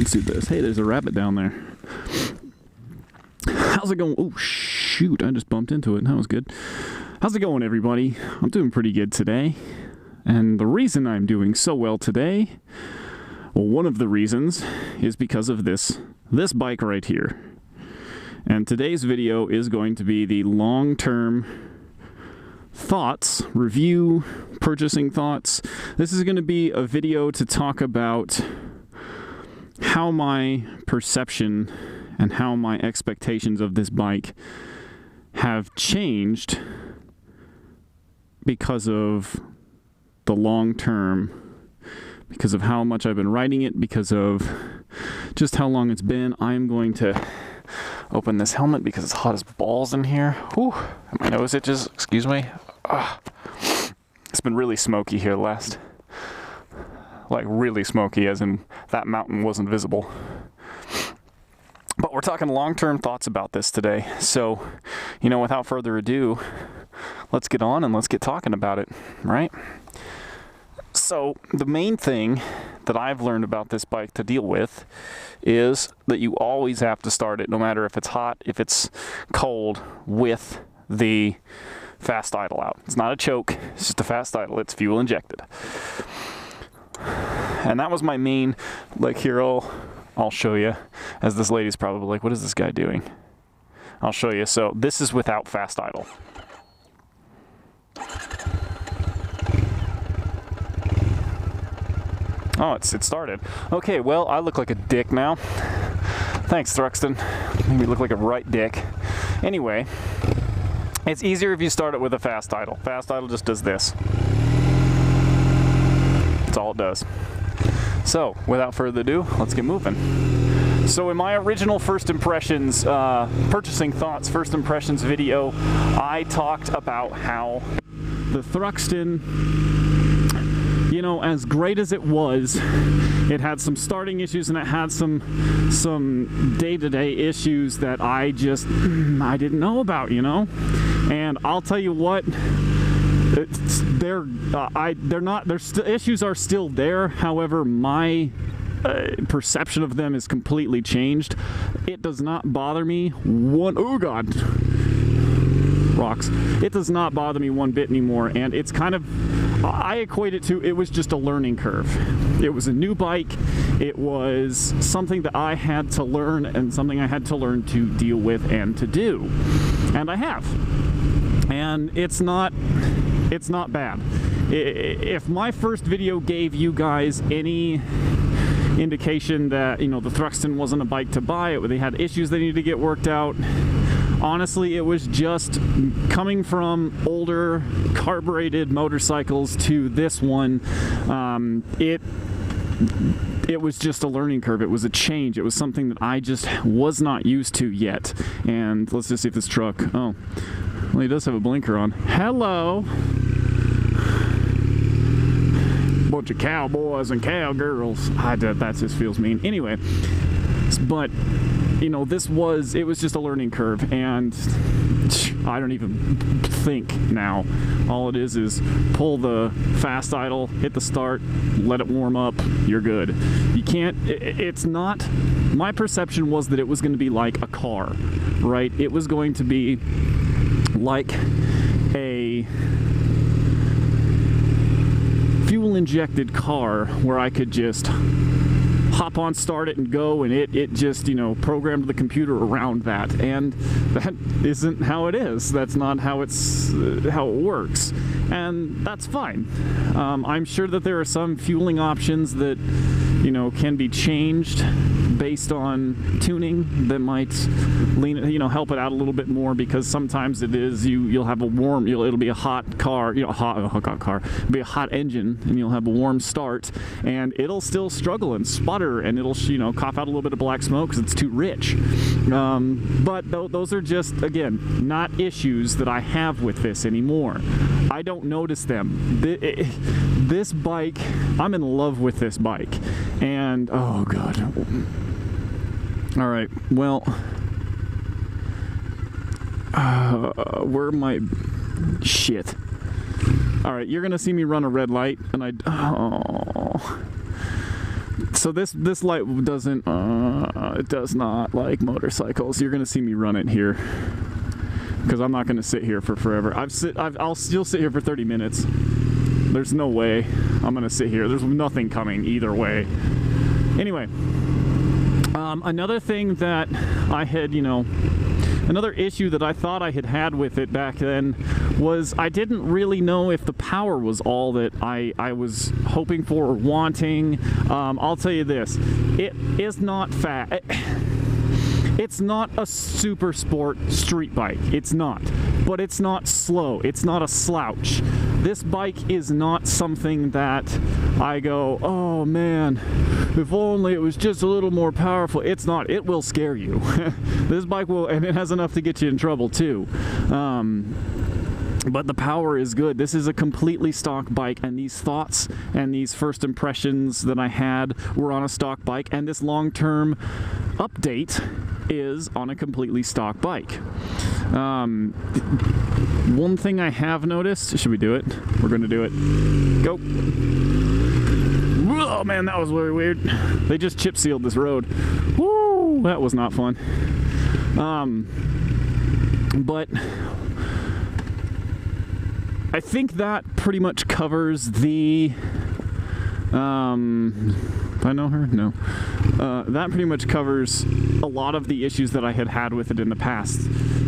Let's do this. Hey, there's a rabbit down there. How's it going? Oh, shoot. I just bumped into it. That was good. How's it going, everybody? I'm doing pretty good today. And the reason I'm doing so well today, well, one of the reasons is because of this bike right here. And today's video is going to be the long-term thoughts, review, purchasing thoughts. This is going to be a video to talk about how my perception and how my expectations of this bike have changed because of the long term, because of how much I've been riding it, because of just how long it's been. I'm going to open this helmet because it's hot as balls in here. Whew, my nose itches, excuse me. It's been really smoky here last, like really smoky, as in that mountain wasn't visible. But we're talking long-term thoughts about this today. So, without further ado, let's get on and let's get talking about it, right? So the main thing that I've learned about this bike to deal with is that you always have to start it, no matter if it's hot, if it's cold, with the fast idle out. It's not a choke, it's just a fast idle, it's fuel injected. And that was my main, like here, I'll show you, as this lady's probably like, what is this guy doing? I'll show you. So this is without fast idle. Oh, it started. Okay, well, I look like a dick now. Thanks, Thruxton. Made me look like a right dick. Anyway, it's easier if you start it with a fast idle. Fast idle just does this. That's all it does. So, without further ado, let's get moving. So in my original first impressions, purchasing thoughts, first impressions video, I talked about how the Thruxton, as great as it was, it had some starting issues and it had some day-to-day issues that I didn't know about, And I'll tell you what, issues are still there. However, my perception of them is completely changed. It does not bother me oh God, rocks. It does not bother me one bit anymore, and it's kind of, I equate it to, it was just a learning curve. It was a new bike. It was something that I had to learn, and something I had to learn to deal with and to do. And I have. And it's not bad. If my first video gave you guys any indication that, the Thruxton wasn't a bike to buy, they had issues they needed to get worked out, honestly, it was just coming from older carbureted motorcycles to this one. It was just a learning curve. It was a change. It was something that I just was not used to yet. And let's just see if this truck, oh, well, he does have a blinker on. Hello. Bunch of cowboys and cowgirls. That just feels mean. Anyway, but it was just a learning curve, and I don't even think now. All it is pull the fast idle, hit the start, let it warm up, you're good. You can't, it's not, my perception was that it was going to be like a car, right? It was going to be like a fuel injected car where I could just hop on, start it, and go, and it just, programmed the computer around that, and that isn't how it is. That's not how it works, and that's fine. I'm sure that there are some fueling options that, can be changed based on tuning that might help it out a little bit more, because sometimes you'll have a warm, it'll be a hot car, it'll be a hot engine, and you'll have a warm start, and it'll still struggle and sputter, and it'll cough out a little bit of black smoke because it's too rich. But those are just, again, not issues that I have with this anymore. I don't notice them. This bike, I'm in love with this bike, and oh God. All right, well, where my shit? All right, you're gonna see me run a red light, and So this light doesn't, it does not like motorcycles. You're gonna see me run it here, because I'm not gonna sit here for forever. I'll still sit here for 30 minutes. There's no way I'm gonna sit here. There's nothing coming either way. Anyway, another thing that I had, another issue that I thought I had with it back then was I didn't really know if the power was all that I was hoping for or wanting. I'll tell you this, it is not fast. It's not a super sport street bike. It's not. But it's not slow. It's not a slouch. This bike is not something that I go, oh man, if only it was just a little more powerful. It's not. It will scare you. This bike will, and it has enough to get you in trouble too. But the power is good. This is a completely stock bike, and these thoughts and these first impressions that I had were on a stock bike, and this long-term update is on a completely stock bike. One thing I have noticed, should we do it? We're going to do it. Go. Oh man, that was very weird. They just chip sealed this road. Woo, that was not fun. But I think that pretty much covers the, do I know her? No. That pretty much covers a lot of the issues that I had with it in the past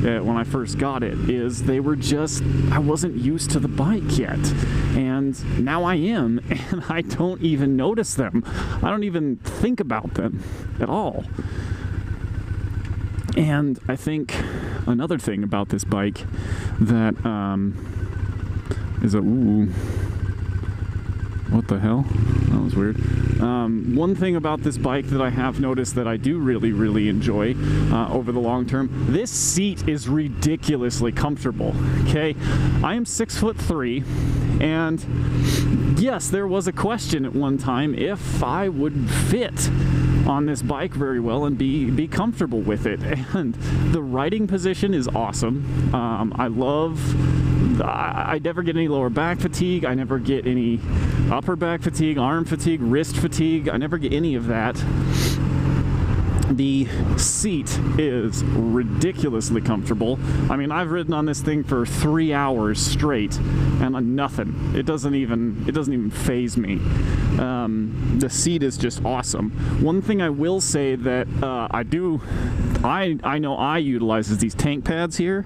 when I first got it, is they were just, I wasn't used to the bike yet. And now I am, and I don't even notice them. I don't even think about them at all. And I think another thing about this bike that is a, ooh, what the hell? That was weird. One thing about this bike that I have noticed that I do really enjoy over the long term, this seat is ridiculously comfortable, okay? I am 6'3", and yes, there was a question at one time if I would fit on this bike very well and be comfortable with it. And the riding position is awesome. I never get any lower back fatigue. I never get any upper back fatigue, arm fatigue, wrist fatigue. I never get any of that. The seat is ridiculously comfortable. I mean, I've ridden on this thing for 3 hours straight and nothing. It doesn't even faze me. The seat is just awesome. One thing I will say that I know I utilize is these tank pads here,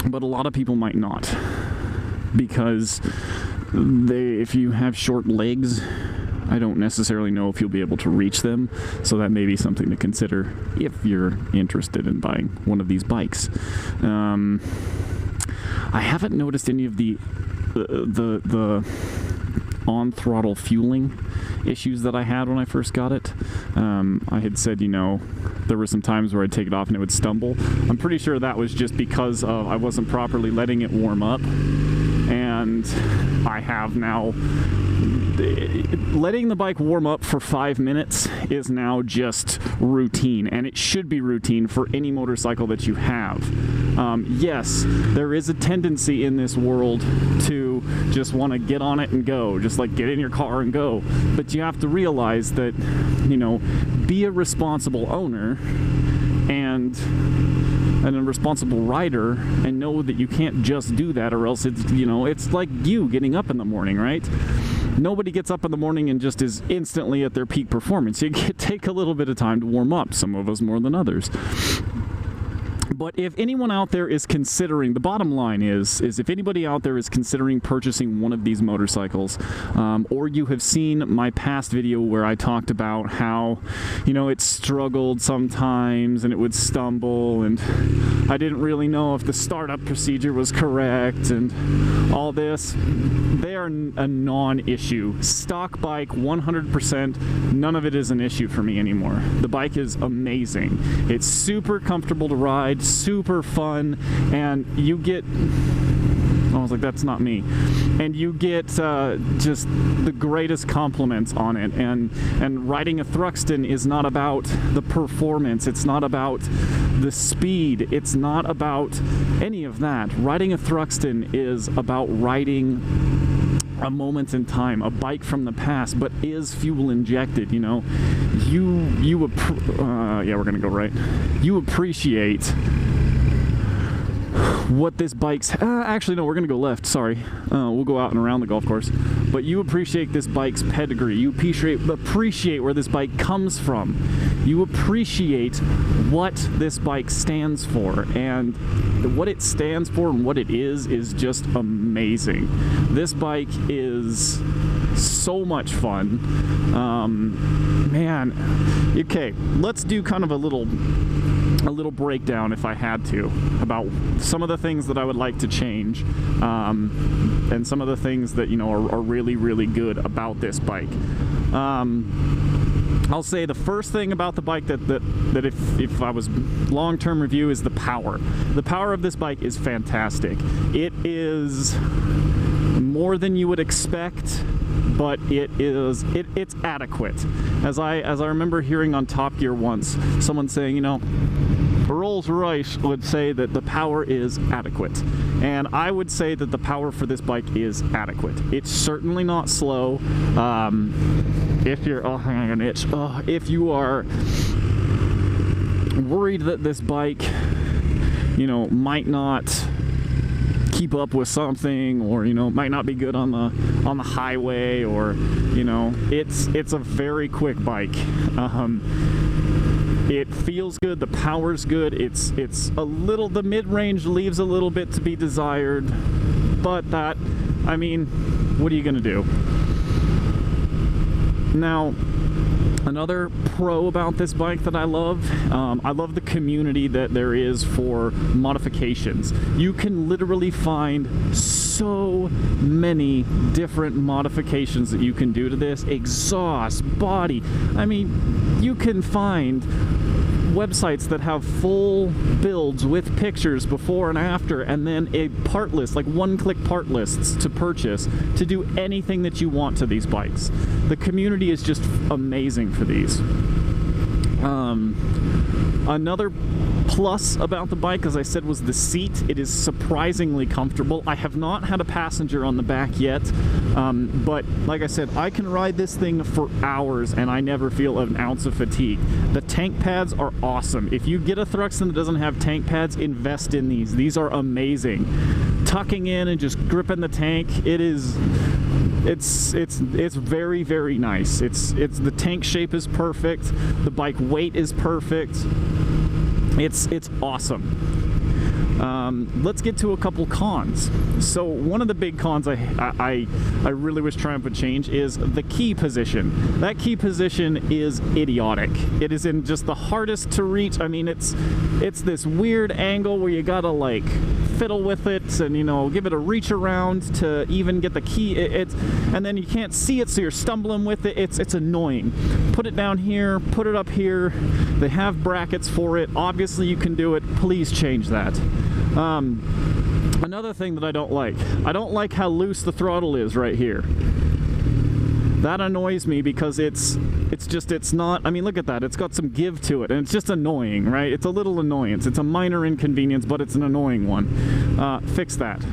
but a lot of people might not, because if you have short legs, I don't necessarily know if you'll be able to reach them, so that may be something to consider if you're interested in buying one of these bikes. I haven't noticed any of the on-throttle fueling issues that I had when I first got it. I had said, there were some times where I'd take it off and it would stumble. I'm pretty sure that was just because I wasn't properly letting it warm up, and I have now. Letting the bike warm up for 5 minutes is now just routine, and it should be routine for any motorcycle that you have. Yes, there is a tendency in this world to just want to get on it and go, just like get in your car and go. But you have to realize that, be a responsible owner and a responsible rider, and know that you can't just do that, or else it's, it's like you getting up in the morning, right? Nobody gets up in the morning and just is instantly at their peak performance. You take a little bit of time to warm up, some of us more than others. But if anyone out there is considering, the bottom line is if anybody out there is considering purchasing one of these motorcycles, or you have seen my past video where I talked about how, it struggled sometimes and it would stumble, and I didn't really know if the startup procedure was correct and all this, they are a non-issue. Stock bike, 100%, none of it is an issue for me anymore. The bike is amazing. It's super comfortable to ride, super fun, and you get, I was like, that's not me, and you get just the greatest compliments on it. And riding a Thruxton is not about the performance, it's not about the speed, it's not about any of that. Riding a Thruxton is about riding a moment in time, a bike from the past, but is fuel injected. You know, yeah, we're gonna go right. You appreciate what this bike's actually no, we're gonna go left, sorry. We'll go out and around the golf course, but you appreciate this bike's pedigree. You appreciate where this bike comes from. You appreciate what this bike stands for, and what it stands for and what it is just amazing. This bike is so much fun. Man, okay, let's do kind of a little breakdown, if I had to, about some of the things that I would like to change, and some of the things that, you know, are really, really good about this bike. I'll say the first thing about the bike that if I was long-term review is the power. The power of this bike is fantastic. It is more than you would expect, but it's adequate. As I remember hearing on Top Gear once, someone saying, you know, Rolls-Royce would say that the power is adequate, and I would say that the power for this bike is adequate. It's certainly not slow. If you're hang on an itch. If you are worried that this bike, you know, might not keep up with something, or, you know, might not be good on the highway, or, you know, it's a very quick bike. It feels good, the power's good, it's a little, the mid-range leaves a little bit to be desired, but that, I mean, what are you gonna do? Now, another pro about this bike that I love the community that there is for modifications. You can literally find so many different modifications that you can do to this. Exhaust, body. I mean, you can find websites that have full builds with pictures before and after, and then a part list, like one-click part lists to purchase, to do anything that you want to these bikes. The community is just amazing for these. Another plus about the bike, as I said, was the seat. It is surprisingly comfortable. I have not had a passenger on the back yet, but like I said, I can ride this thing for hours and I never feel an ounce of fatigue. The tank pads are awesome. If you get a Thruxton that doesn't have tank pads, invest in these. These are amazing. Tucking in and just gripping the tank, it's very, very nice. It's the tank shape is perfect. The bike weight is perfect. It's awesome. Let's get to a couple cons. So one of the big cons I really wish Triumph would change is the key position. That key position is idiotic. It is in just the hardest to reach. I mean, it's this weird angle where you gotta like fiddle with it and, you know, give it a reach around to even get the key. And then you can't see it, so you're stumbling with it. It's annoying. Put it down here, put it up here. They have brackets for it. Obviously you can do it. Please change that. Another thing that I don't like how loose the throttle is right here. That annoys me because it's not, I mean, look at that, it's got some give to it, and it's just annoying, right? It's a little annoyance. It's a minor inconvenience, but it's an annoying one. Fix that.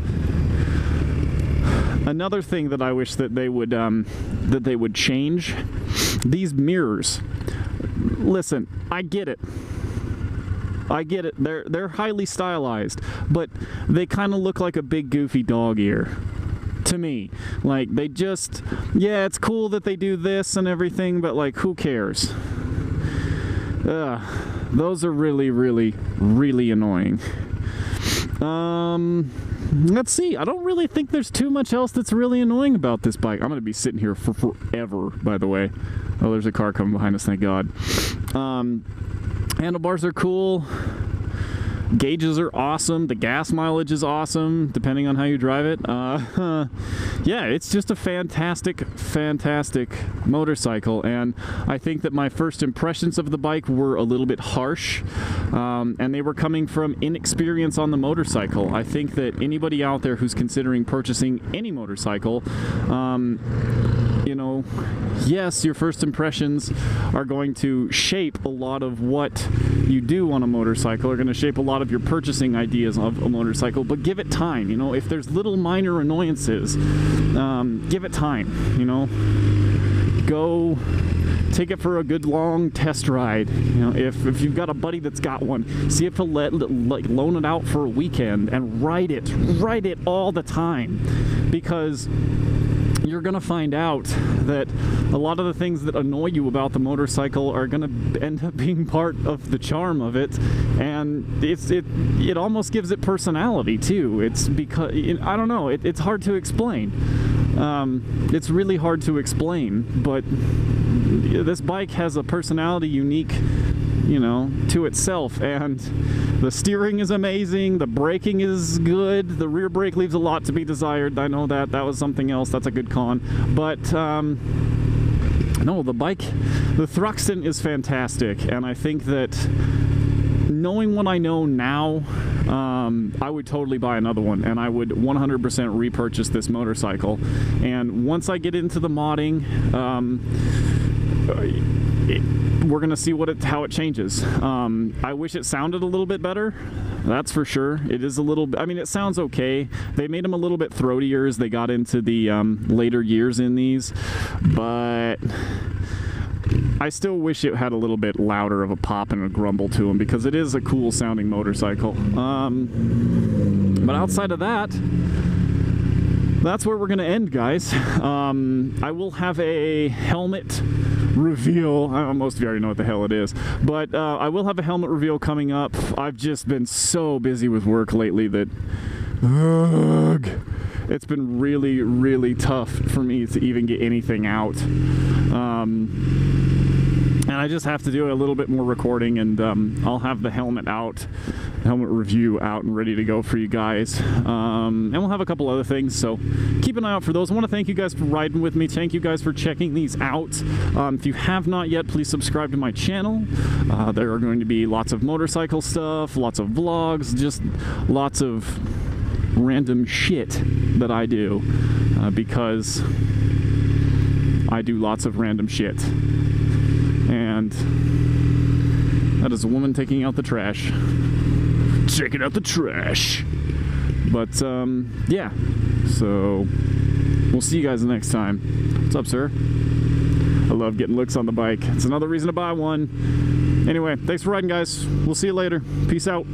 Another thing that I wish that they would change, these mirrors. Listen, I get it. They're highly stylized, but they kind of look like a big goofy dog ear to me. Like, they just, yeah, it's cool that they do this and everything, but like, who cares? Those are really, really, really annoying. Let's see. I don't really think there's too much else that's really annoying about this bike. I'm gonna be sitting here for forever, by the way. Oh, there's a car coming behind us, thank God. Handlebars are cool. Gauges are awesome. The gas mileage is awesome, depending on how you drive it. Yeah, it's just a fantastic, fantastic motorcycle, and I think that my first impressions of the bike were a little bit harsh, and they were coming from inexperience on the motorcycle. I think that anybody out there who's considering purchasing any motorcycle, you know, yes, your first impressions are going to shape a lot of what you do on a motorcycle, are going to shape a lot of your purchasing ideas of a motorcycle, but give it time. You know, if there's little minor annoyances, give it time, you know. Go take it for a good long test ride. You know, if you've got a buddy that's got one, see if he'll loan it out for a weekend and ride it all the time, because you're gonna find out that a lot of the things that annoy you about the motorcycle are gonna end up being part of the charm of it, and it almost gives it personality too. It's because, I don't know, it's hard to explain. It's really hard to explain, but this bike has a personality unique, you know, to itself, and the steering is amazing, the braking is good, the rear brake leaves a lot to be desired. I know that was something else, that's a good con, but no, the Thruxton is fantastic, and I think that knowing what I know now, I would totally buy another one, and I would 100% repurchase this motorcycle. And once I get into the modding, we're gonna see how it changes. I wish it sounded a little bit better, that's for sure. It is a little, I mean, it sounds okay. They made them a little bit throatier as they got into the later years in these, but I still wish it had a little bit louder of a pop and a grumble to them, because it is a cool sounding motorcycle. But outside of that, that's where we're gonna end, guys. I will have a helmet reveal. Most of you already know what the hell it is, but I will have a helmet reveal coming up. I've just been so busy with work lately that it's been really, really tough for me to even get anything out. And I just have to do a little bit more recording, and I'll have the helmet review out and ready to go for you guys. And we'll have a couple other things, so keep an eye out for those. I want to thank you guys for riding with me. Thank you guys for checking these out. If you have not yet, please subscribe to my channel. There are going to be lots of motorcycle stuff, lots of vlogs, just lots of random shit that I do, because I do lots of random shit. And that is a woman taking out the trash. Checking out the trash. But yeah, so we'll see you guys next time. What's up, sir? I love getting looks on the bike. It's another reason to buy one. Anyway, thanks for riding, guys. We'll see you later. Peace out.